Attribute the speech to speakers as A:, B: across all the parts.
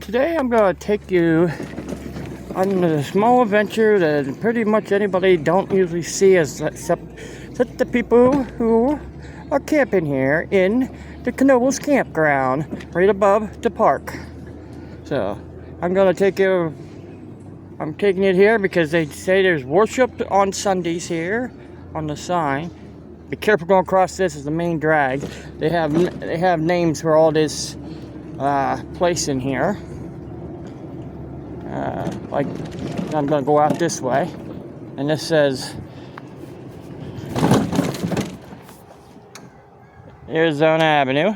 A: Today I'm going to take you on a small adventure that pretty much anybody don't usually see except the people who are camping here in the Knoebels campground right above the park. So I'm taking it here because they say there's worship on Sundays here on the sign. Be careful going across this is the main drag. They have names for all this place in here. Like I'm gonna go out this way, and this says Arizona Avenue.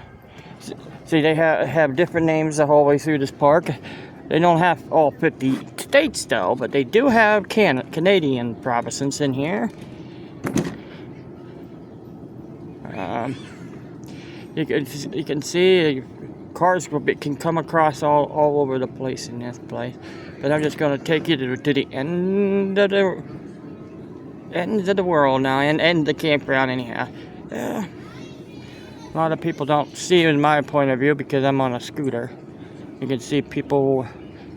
A: See, they have different names the whole way through this park. They don't have all 50 states though, but they do have Canadian provinces in here. You can see cars can come across all over the place in this place. But I'm just going to take you to the end of the world now, and the campground anyhow. A lot of people don't see it in my point of view because I'm on a scooter. You can see people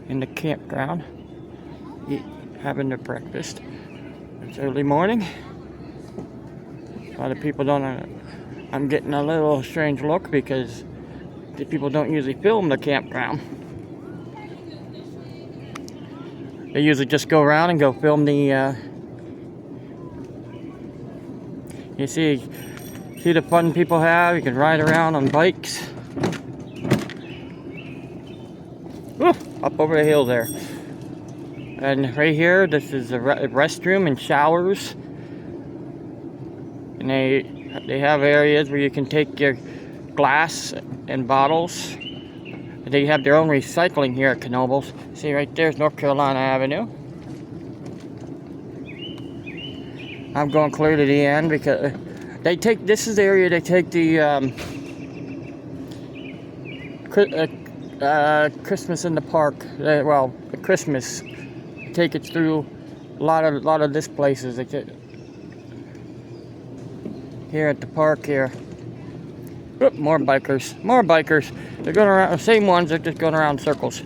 A: in the campground having their breakfast. It's early morning. A lot of people don't. I'm getting a little strange look because the people don't usually film the campground. They usually just go around and go film the. You see the fun people have. You can ride around on bikes. Woo, up over the hill there. And right here, this is a restroom and showers. And they have areas where you can take your glass and bottles. They have their own recycling here at Knoebels. See right there's North Carolina Avenue. I'm going clear to the end because this is the area they take the Christmas in the park. The Christmas. Take it through a lot of this places. Here at the park here. Oop, more bikers. They're going around, the same ones, they're just going around in circles.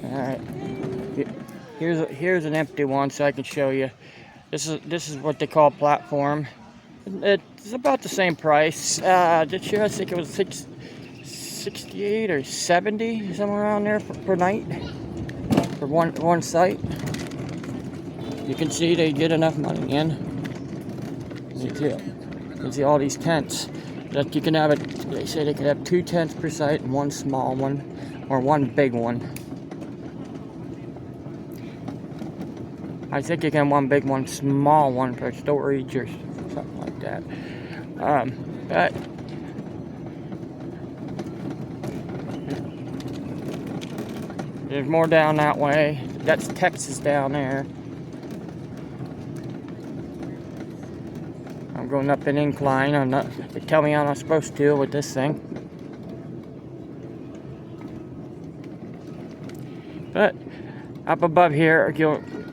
A: Alright. Here's an empty one so I can show you. This is what they call a platform. It's about the same price. This year I think it was 68 or 70, somewhere around there per night for one site. You can see they get enough money in. You can see all these tents. That you can have they say they could have 2 tents per site and one small one or one big one. I think you can have one big one, small one for storage or something like that. But there's more down that way. That's Texas down there. I'm going up an incline. They tell me I'm not supposed to with this thing. But up above here,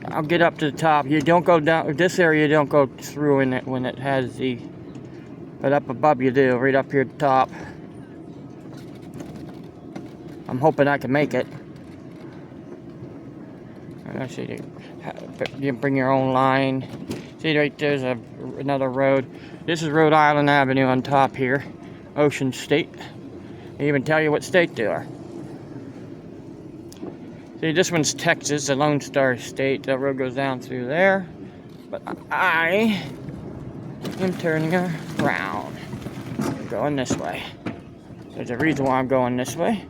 A: I'll get up to the top. You don't go down this area. You don't go through in it when it has the. But up above you do. Right up here at the top. I'm hoping I can make it. Let's see, you can bring your own line. See right there's another road. This is Rhode Island Avenue on top here. Ocean State. They even tell you what state they are. See, this one's Texas, the Lone Star State. That road goes down through there. But I am turning around. I'm going this way. There's a reason why I'm going this way.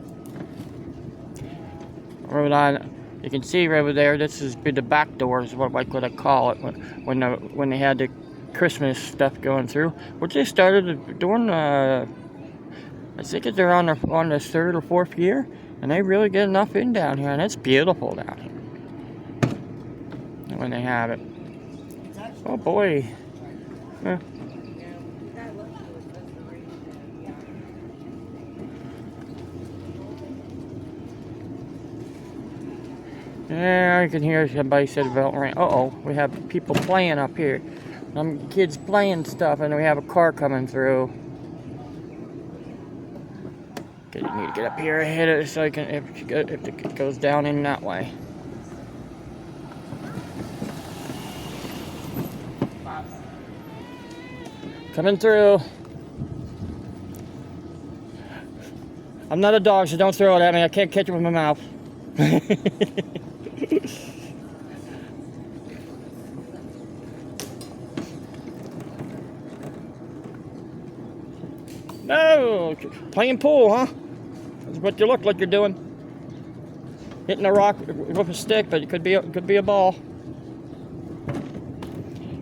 A: Rhode Island. You can see right over there, this is the back doors, what I call it, when they had the Christmas stuff going through, which they started during, I think they're on their 3rd or 4th year, and they really get enough in down here, and it's beautiful down here when they have it. Oh boy. Yeah, you can hear somebody said about rain. Uh-oh, we have people playing up here. Some kids playing stuff, and we have a car coming through. You need to get up here ahead of it so you can, if it goes down in that way. Coming through. I'm not a dog, so don't throw it at me. I can't catch it with my mouth. No! Playing pool, huh? That's what you look like you're doing. Hitting a rock with a stick, but it could be a ball.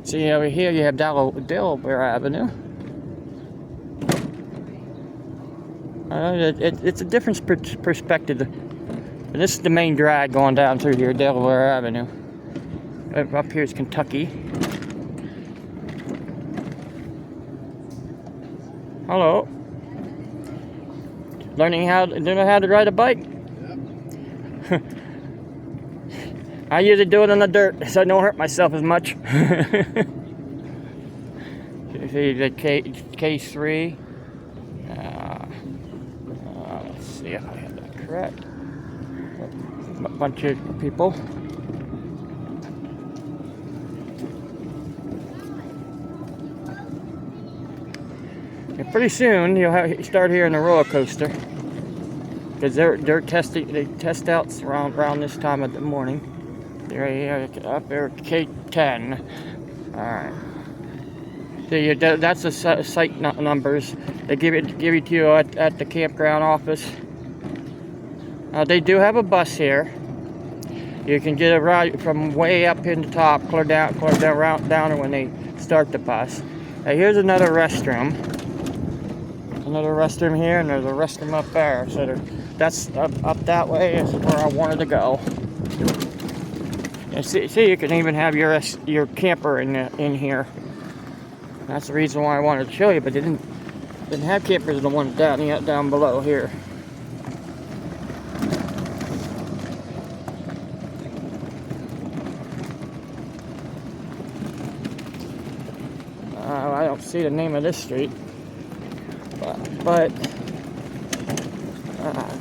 A: See, over here you have Delaware Avenue. It's a different perspective. And this is the main drag going down through here, Delaware Avenue. Up here is Kentucky. Hello. Learning how to ride a bike? Yep. I usually do it on the dirt so I don't hurt myself as much. See the K3. Let's see if I have that correct. A bunch of people. And pretty soon you'll start hearing a roller coaster, because they test out around this time of the morning. They're up there, K10. All right. See, that's the site numbers. They give it to you at the campground office. They do have a bus here. You can get a ride from way up in the top, clear down when they start the bus. Here's another restroom. Another restroom here, and there's a restroom up there. So that's up that way is where I wanted to go. And see, you can even have your camper in here. That's the reason why I wanted to show you, but they didn't have campers. The one down below here. I don't see the name of this street, but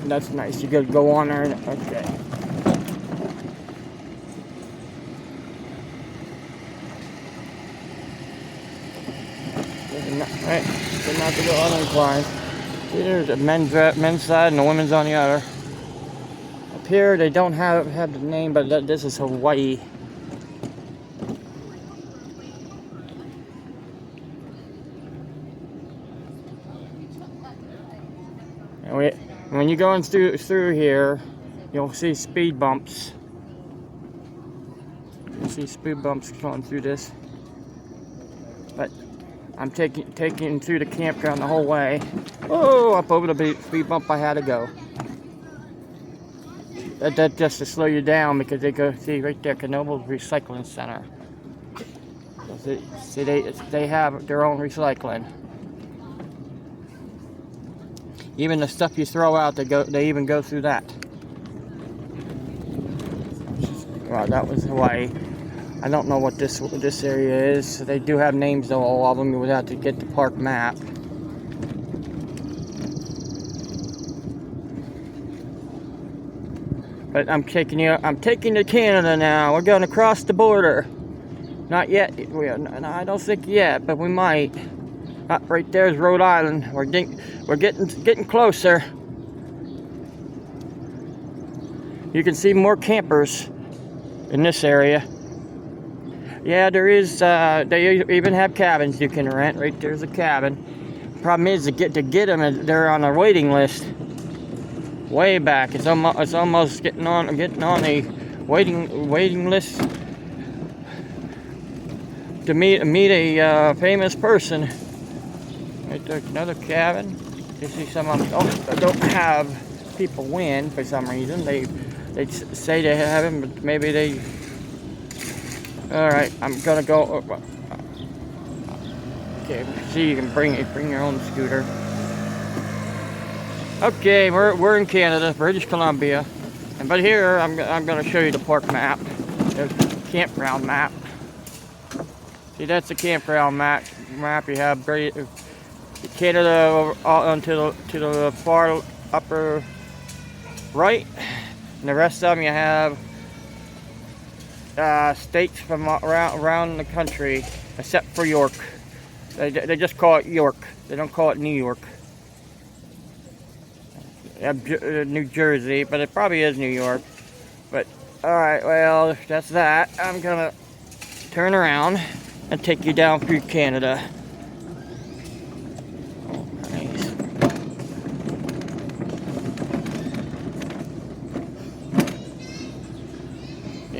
A: that's nice. You could go on there. Okay. Right, so not to go uninclined. There's a men's side and the women's on the other. Up here they don't have the name, but this is Hawaii. And when you're going through here, you'll see speed bumps. You'll see speed bumps going through this. But I'm taking through the campground the whole way. Oh, up over the speed bump I had to go. That just to slow you down, because they go, see right there, Knoebels Recycling Center. See, they have their own recycling. Even the stuff you throw out, they even go through that. Wow, that was Hawaii. I don't know what this area is. They do have names though, all of them. You would have to get the park map. But I'm taking you to Canada now. We're going to cross the border. Not yet. I don't think yet, but we might. Right there is Rhode Island. We're getting closer. You can see more campers in this area. Yeah, there is. They even have cabins you can rent. Right there's a cabin. Problem is to get them, they're on a waiting list. Way back. It's almost getting on a waiting list to meet a famous person. Right there's another cabin. You see some of them don't have people win for some reason. They say they have them, but maybe they. All right, I'm gonna go. Okay, see, you can bring your own scooter. Okay, we're in Canada, British Columbia, But here, I'm going to show you the park map, the campground map. See, that's the campground map. You have Canada to the far upper right, and the rest of them you have states from around the country, except for York. They just call it York. They don't call it New York. New Jersey, but it probably is New York. But alright, well, that's that. I'm gonna turn around and take you down through Canada. Oh, nice.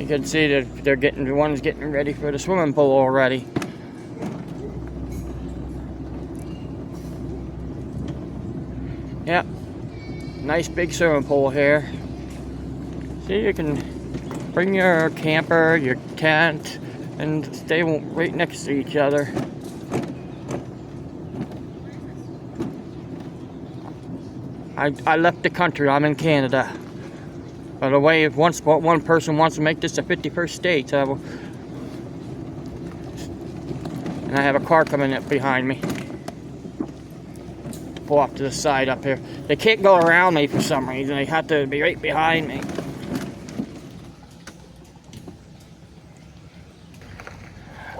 A: You can see that one's getting ready for the swimming pool already. Yep. Nice big swimming pool here. See, you can bring your camper, your tent, and stay right next to each other. I left the country. I'm in Canada. By the way, if one person wants to make this the 51st state, and I have a car coming up behind me. Pull off to the side up here. They can't go around me for some reason. They have to be right behind me.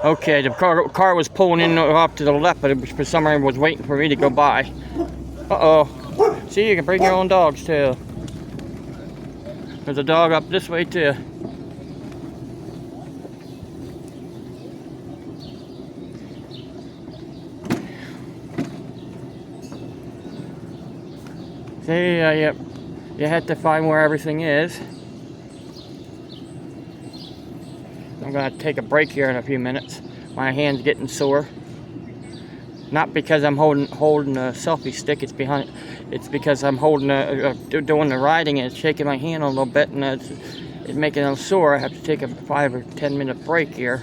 A: Okay, the car was pulling in off to the left, but for some reason was waiting for me to go by. Uh-oh. See, you can bring your own dogs too. There's a dog up this way too. See, yep. You have to find where everything is. I'm gonna take a break here in a few minutes. My hand's getting sore. Not because I'm holding a selfie stick. It's because I'm doing the riding and it's shaking my hand a little bit, and it's making it sore. I have to take a 5 or 10 minute break here.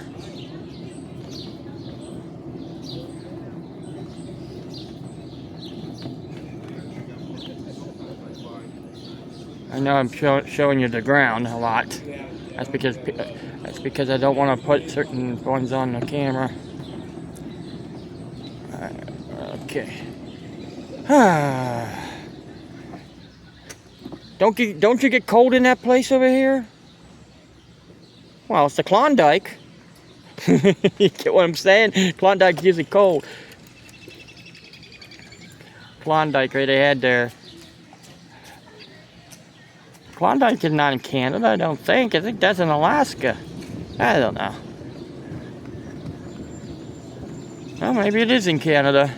A: I know I'm showing you the ground a lot. That's because I don't want to put certain ones on the camera. Okay. Don't you get cold in that place over here? Well, it's the Klondike. You get what I'm saying? Klondike's usually cold. Klondike right ahead there. Klondike is not in Canada, I don't think. I think that's in Alaska. I don't know. Well, maybe it is in Canada.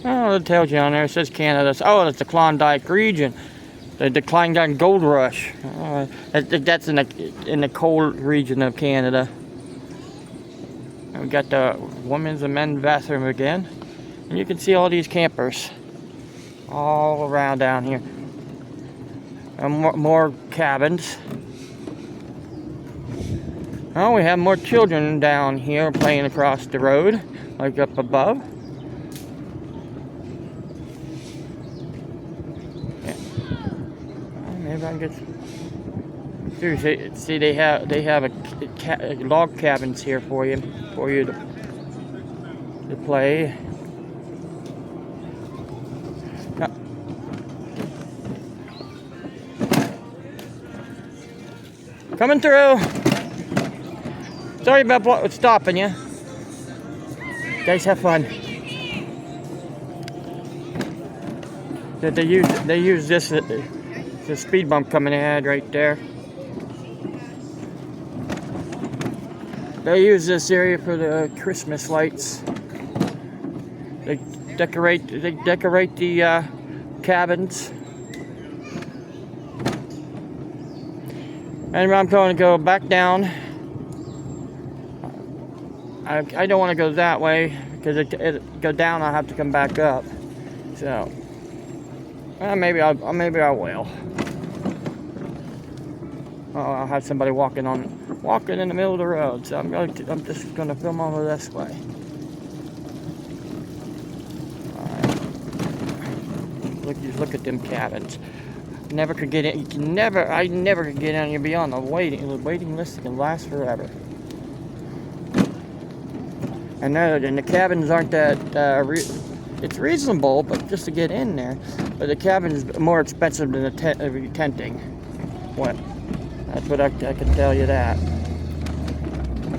A: Oh, it tells you on there. It says Canada. Oh, it's the Klondike region. The Klondike Gold Rush. That's in the cold region of Canada. And we got the women's and men's bathroom again. And you can see all these campers all around down here. And more cabins. Oh, we have more children down here playing across the road, like up above. Yeah. Well, maybe I can get through. See, they have log cabins here for you to play. Coming through. Sorry about stopping you. Guys, have fun. They use this the speed bump coming ahead right there. They use this area for the Christmas lights. They decorate the cabins. And I'm going to go back down. I don't want to go that way because it go down. I'll have to come back up. So maybe I will. Oh, I'll have somebody walking in the middle of the road. So I'm just going to film over this way. All right. Look at them cabins. Never could get in. You can never. I never could get in. You'll be on the waiting list. Can last forever. And the cabins aren't that. It's reasonable, but just to get in there. But the cabin's more expensive than the tenting. What? That's what I can tell you that.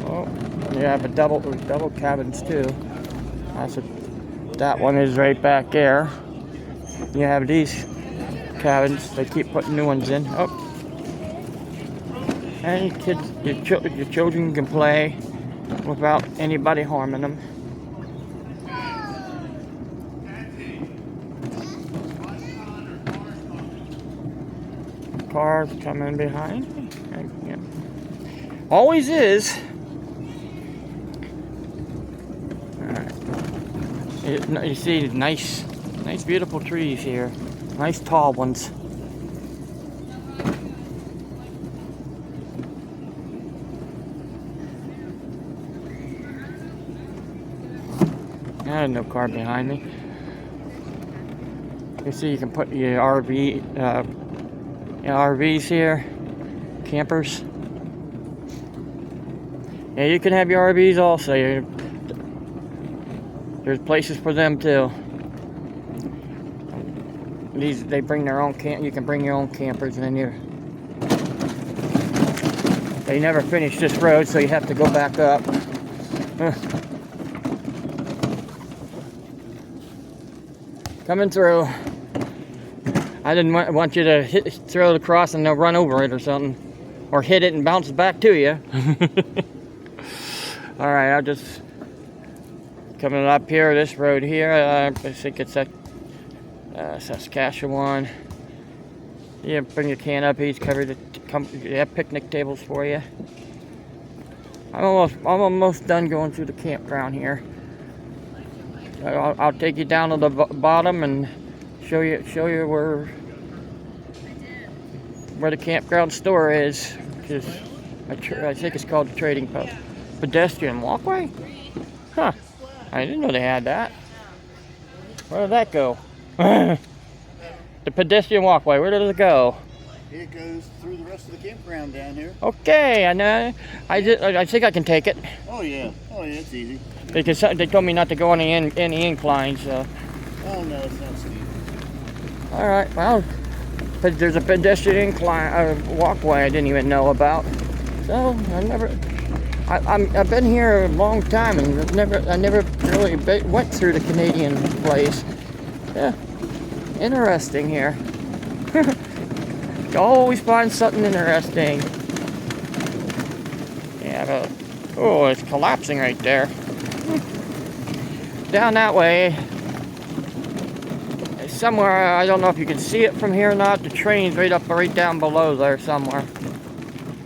A: Oh, you have a double cabins too. That one is right back there. You have these cabins. They keep putting new ones in. Oh, and your children can play without anybody harming them. Cars coming behind me. Yeah. Always is. You see nice beautiful trees here. Nice tall ones. There's no car behind me. You see you can put your RVs here. Campers. Yeah, you can have your RVs also. There's places for them too. They bring their own you can bring your own campers, and then they never finish this road, so you have to go back up. Coming through. I didn't want you to throw it across and they'll run over it or something, or hit it and bounce back to you. All right, I'll just coming up here, this road here. I think it's at Saskatchewan. Yeah, bring your canopies, have picnic tables for you. I'm almost done going through the campground here. I'll take you down to the bottom and show you where the campground store is, which is I think it's called the Trading Post. Pedestrian walkway? Huh. I didn't know they had that. Where did that go? The pedestrian walkway, where does it go?
B: It goes through the rest of the campground down here.
A: Okay, I know. I think I can take it.
B: Oh yeah, it's easy.
A: Because they told me not to go on any incline, so.
B: Oh no, it's not steep.
A: All right, well, there's a pedestrian walkway I didn't even know about. So I've been here a long time and I never really went through the Canadian place. Yeah, interesting here. You always find something interesting. Yeah, oh, it's collapsing right there. Down that way, somewhere, I don't know if you can see it from here or not, the train's right down below there somewhere.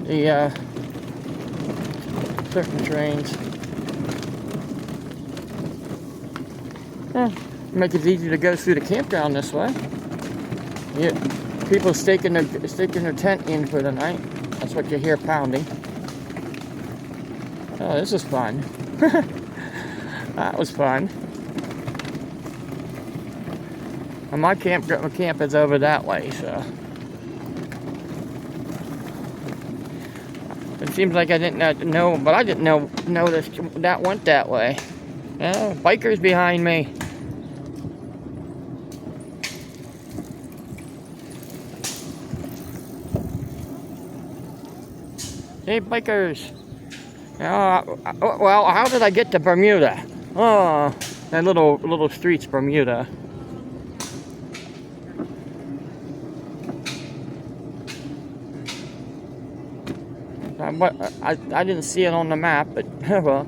A: The certain trains. Make it easy to go through the campground this way. Yeah, people staking their tent in for the night. That's what you hear pounding. Oh, this is fun. That was fun. And my camp is over that way, so. It seems like I didn't know, but I didn't know that went that way. Yeah, bikers behind me. Hey, bikers. Well, how did I get to Bermuda? Oh, that little street's Bermuda. I didn't see it on the map, but well,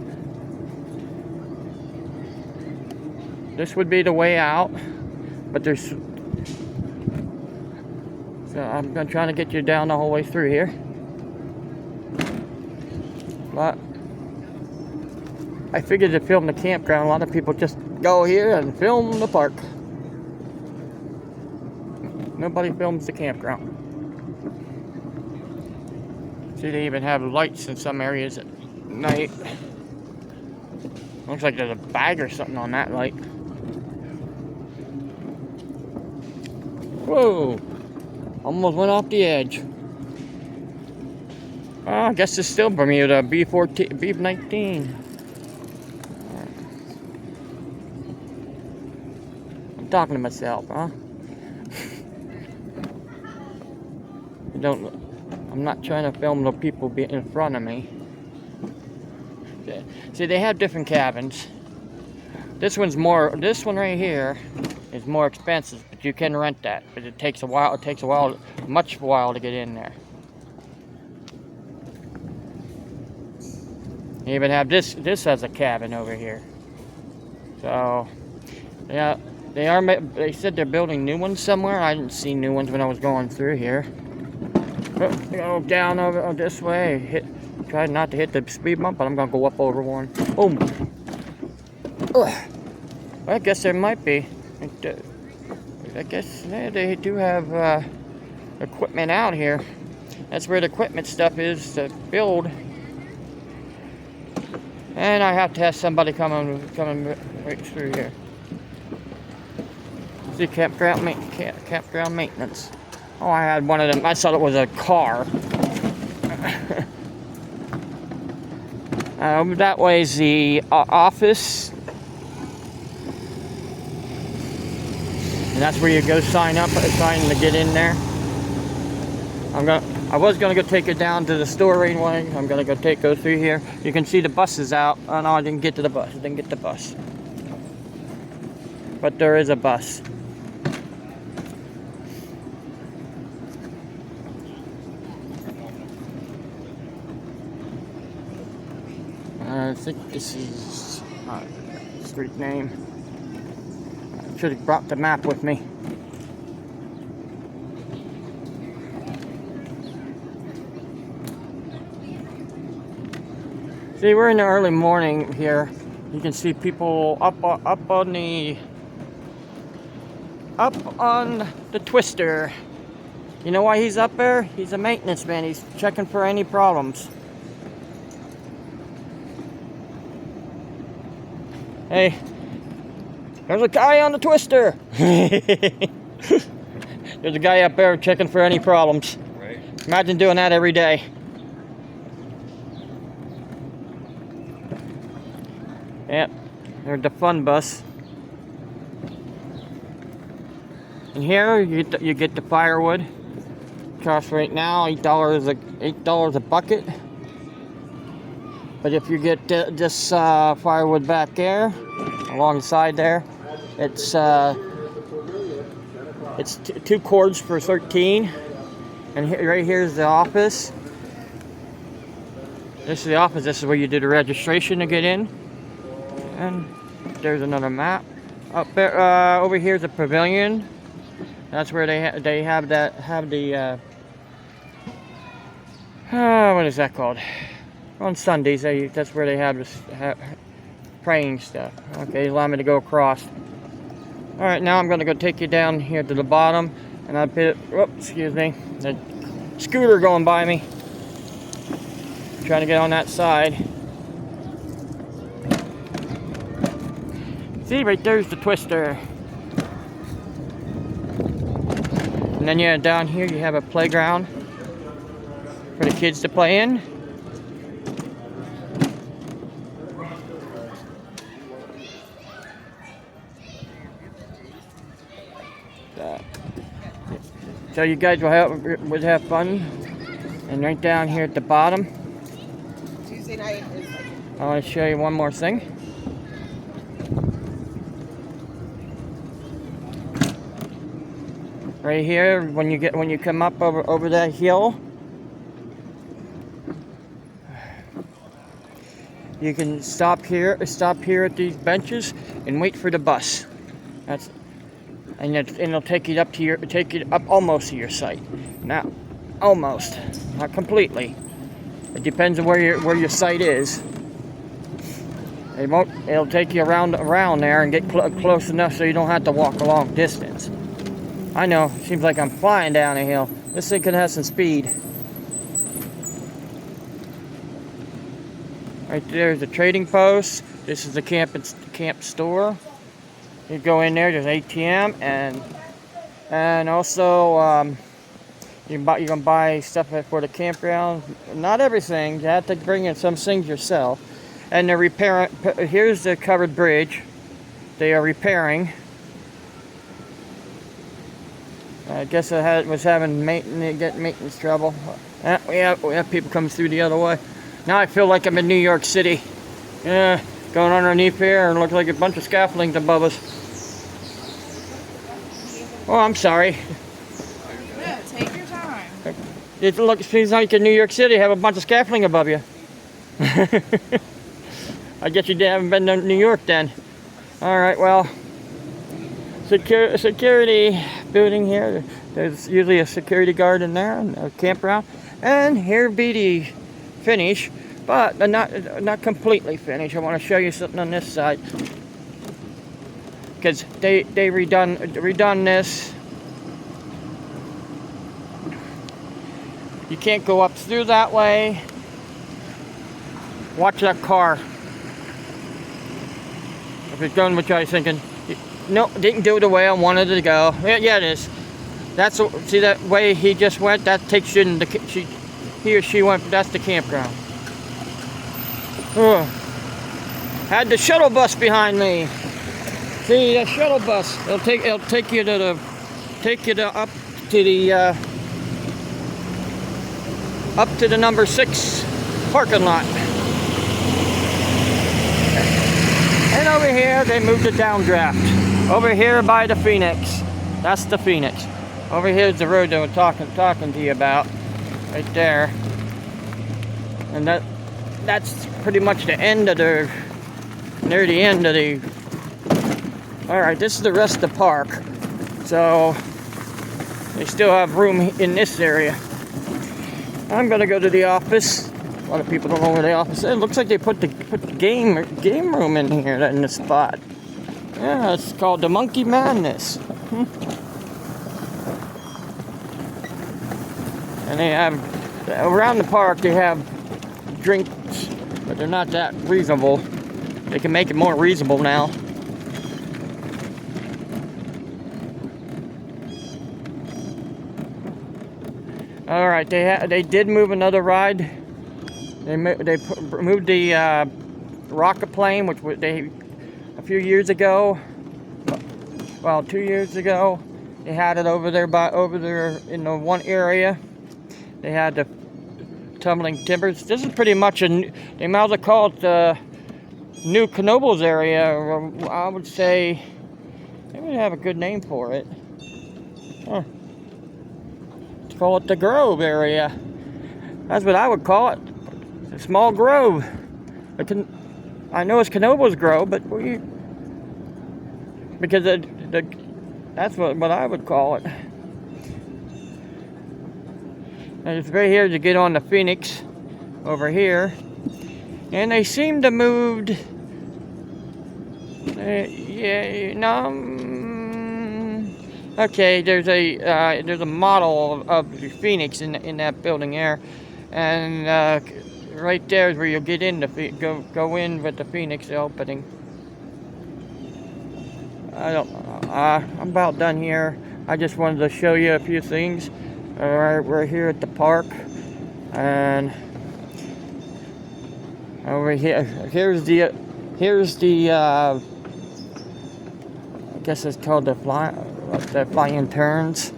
A: this would be the way out. But there's, so I'm trying to get you down the whole way through here. But I figured to film the campground, a lot of people just go here and film the park. Nobody films the campground. See, they even have lights in some areas at night. Looks like there's a bag or something on that light. Whoa! Almost went off the edge. Oh, I guess it's still Bermuda, B14, B19. I'm talking to myself, huh? I'm not trying to film the people be in front of me. See, they have different cabins. This one right here is more expensive, but you can rent that. But it takes a while. It takes a while, much while to get in there. They even have this as a cabin over here. So, yeah, they said they're building new ones somewhere. I didn't see new ones when I was going through here. Go down over this way. Try not to hit the speed bump, but I'm gonna go up over one. Boom. Ugh. I guess there might be. I guess they do have equipment out here. That's where the equipment stuff is to build. And I have to have somebody coming right through here. See, campground maintenance. Oh, I had one of them. I thought it was a car. That way is the office. And that's where you go sign up, sign to get in there. I was gonna go take it down to the storing way. I'm gonna go through here. You can see the buses out. Oh no, I didn't get to the bus. I didn't get the bus. But there is a bus. I think this is street name. I should have brought the map with me. See, we're in the early morning here. You can see people up on the twister. You know why he's up there? He's a maintenance man. He's checking for any problems. Hey, there's a guy on the twister. There's a guy up there checking for any problems. Right. Imagine doing that every day. Yep, there's the fun bus. And here you get the firewood. Costs right now $8 a bucket. But if you get this firewood back there, alongside there, it's 2 cords for 13. And right here's the office. This is the office. This is where you do the registration to get in. And there's another map. Up there, over here is the pavilion. That's where they have the what is that called? On Sundays, that's where they have this praying stuff. Okay, allow me to go across. All right, now I'm going to go take you down here to the bottom, and I put, excuse me, the scooter going by me. Trying to get on that side. See, right there's the twister. And then yeah, down here you have a playground for the kids to play in. So you guys would have fun. And right down here at the bottom,
C: Tuesday night is
A: I want to show you one more thing. Right here, when you come up over that hill, you can stop here at these benches and wait for the bus. And it'll take you up almost to your site. Now, almost, not completely. It depends on where your site is. It'll take you around there and get close enough so you don't have to walk a long distance. I know, it seems like I'm flying down a hill. This thing could have some speed. Right there's the trading post. This is the camp store. You go in there, there's ATM and also You can buy stuff for the campground. Not everything. You have to bring in some things yourself. And they're repairing. Here's the covered bridge. They are repairing. I guess it was having maintenance trouble. We have people coming through the other way. Now I feel like I'm in New York City. Yeah, going underneath here and look like a bunch of scaffolding above us. Oh, I'm sorry.
C: Yeah, take your time.
A: It seems like in New York City have a bunch of scaffolding above you. I guess you haven't been to New York then. All right, well, security building here. There's usually a security guard in there and a campground. And here be the finish, but not completely finished. I want to show you something on this side because they redone this. You can't go up through that way. Watch that car. If it's going, which I was thinking, no, didn't do it the way I wanted it to go. Yeah, it is. See that way he just went? That takes you in he or she went. That's the campground. Ugh. Had the shuttle bus behind me. See that shuttle bus? It'll take you to up to the number 6 parking lot. And over here, they moved the downdraft. Over here by the Phoenix. That's the Phoenix. Over here's the road that we're talking to you about. Right there. And that's pretty much the end of near the end of the... Alright, this is the rest of the park. So, they still have room in this area. I'm gonna go to the office. A lot of people don't know where the office is. It looks like they put the game room in here in the spot. Yeah, it's called the Monkey Madness. And they have around the park. They have drinks, but they're not that reasonable. They can make it more reasonable now. All right, they did move another ride. They moved the rocket plane, which a few years ago, well, 2 years ago, they had it over there in the one area. They had the tumbling timbers. This is pretty much they might as well call it the new Knoebels area. Or I would say they would have a good name for it. Huh. Let's call it the Grove area. That's what I would call it. A small grove. I know it's Knoebels Grove, but because that's what I would call it. And it's right here to get on the Phoenix over here, and they seem to moved. Okay, there's a model of the Phoenix in that building there, and right there is where you'll get in go in with the Phoenix opening. I'm about done here. I just wanted to show you a few things. All right, we're here at the park, and over here's the I guess it's called the flying turns.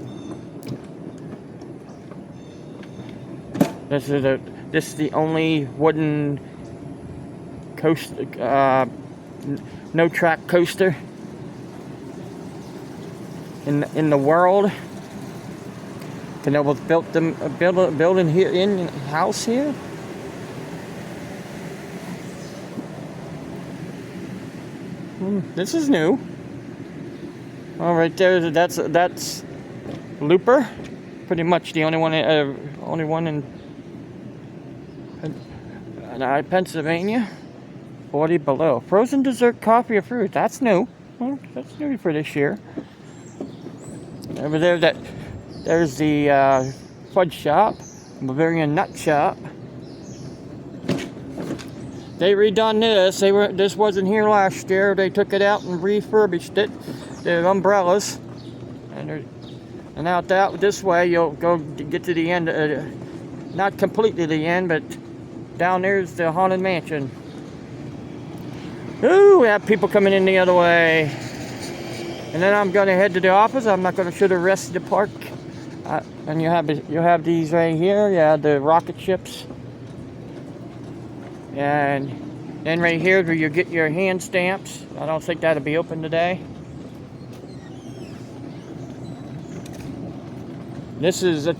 A: This is the only wooden coaster, no track coaster in the world. Knoebels built a building here in house here. This is new. All right, that's Looper. Pretty much the only one in Pennsylvania. 40 below. Frozen dessert, coffee, or fruit. That's new. Well, that's new for this year. Over there, there's the fudge shop, Bavarian nut shop. They redone this. This wasn't here last year. They took it out and refurbished it. The umbrellas, and And out this way, you'll go to get to the end. Not completely the end, but down there's the Haunted Mansion. Ooh, we have people coming in the other way. And then I'm going to head to the office. I'm not going to show the rest of the park. And you have these right here. You have the rocket ships. And then right here where you get your hand stamps. I don't think that'll be open today. This is that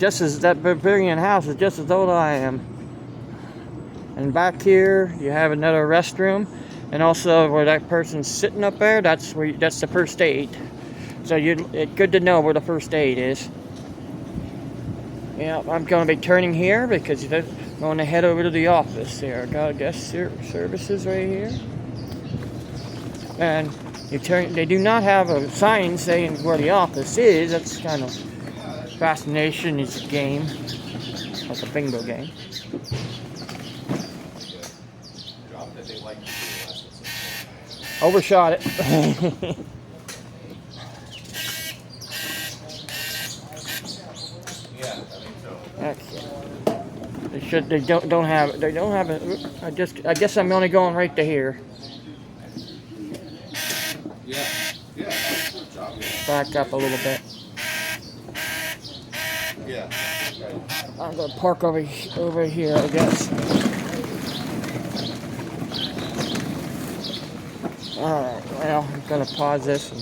A: Pedestrian house is just as old as I am. And back here you have another restroom, and also where that person's sitting up there, that's the first aid. So it's good to know where the first aid is. Yeah, I'm going to be turning here because I'm going to head over to the office here. Got guest services right here, and you turn. They do not have a sign saying where the office is. That's kind of fascination. It's a game, like a bingo game. Overshot it. They don't have it. I guess I'm only going right to here. Back up a little bit. I'm gonna park over here, I guess. Alright, well, I'm gonna pause this.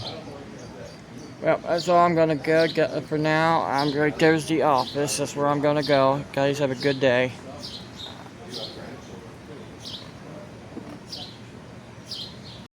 A: Well, that's all I'm gonna go for now. There's the office. That's where I'm gonna go. Guys, have a good day.